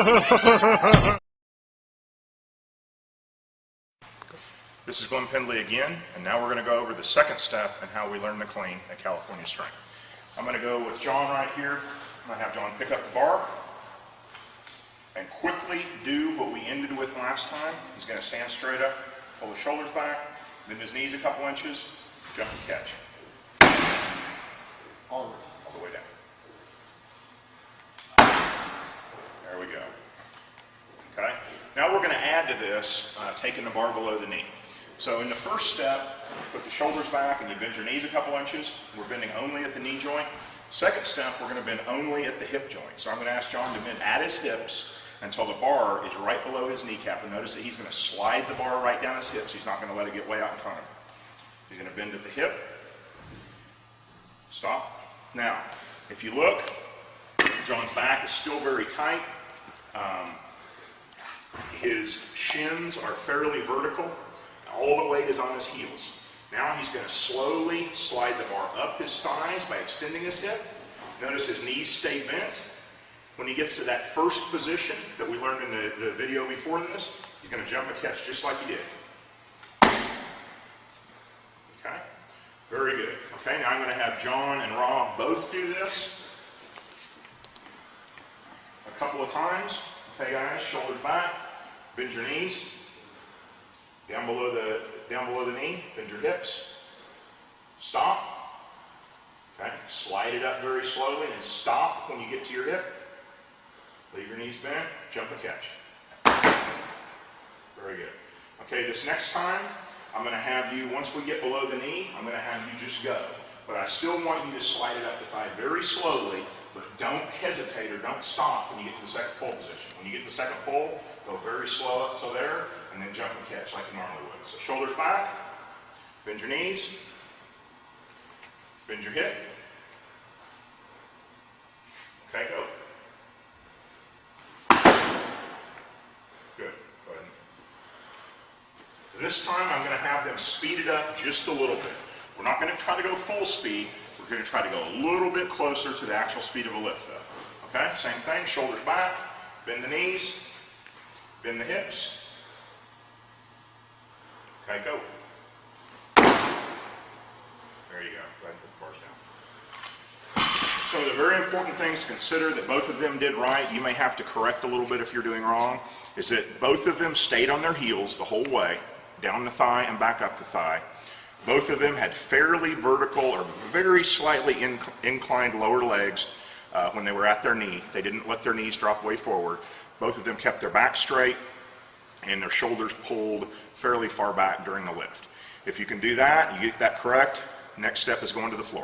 This is Glenn Pendley again, and now we're going to go over the second step in how we learn to clean at California Strength. I'm going to go with John right here. I'm going to have John pick up the bar and quickly do what we ended with last time. He's going to stand straight up, pull his shoulders back, bend his knees a couple inches, jump and catch. All the way down. There we go. Okay. Now we're going to add to this, taking the bar below the knee. So in the first step, put the shoulders back and you bend your knees a couple inches. We're bending only at the knee joint. Second step, we're going to bend only at the hip joint. So I'm going to ask John to bend at his hips until the bar is right below his kneecap. And notice that he's going to slide the bar right down his hips. He's not going to let it get way out in front of him. He's going to bend at the hip. Stop. Now, if you look, John's back is still very tight. His shins are fairly vertical. All the weight is on his heels. Now he's going to slowly slide the bar up his thighs by extending his hip. Notice his knees stay bent. When he gets to that first position that we learned in the video before this, he's going to jump and catch just like he did. Okay? Very good. Okay, now I'm going to have John and Rob both do this a couple of times. Okay guys, shoulders back, bend your knees. Down below the knee, bend your hips. Stop. Okay, slide it up very slowly and stop when you get to your hip. Leave your knees bent, jump and catch. Very good. Okay, this next time, I'm going to have you, once we get below the knee, I'm going to have you just go. But I still want you to slide it up the thigh very slowly, but don't hesitate or don't stop when you get to the second pull position. When you get to the second pull, go very slow up to there, and then jump and catch like you normally would. So shoulders back, bend your knees, bend your hip. Okay, go. Good. Go ahead. This time I'm going to have them speed it up just a little bit. We're not going to try to go full speed. We're going to try to go a little bit closer to the actual speed of a lift though. Okay, same thing, shoulders back, bend the knees, bend the hips. Okay, go. There you go. Go ahead and put the bars down. So the very important things to consider that both of them did right, you may have to correct a little bit if you're doing wrong, is that both of them stayed on their heels the whole way, down the thigh and back up the thigh. Both of them had fairly vertical or very slightly inclined lower legs when they were at their knee. They didn't let their knees drop way forward. Both of them kept their back straight and their shoulders pulled fairly far back during the lift. If you can do that, you get that correct, next step is going to the floor.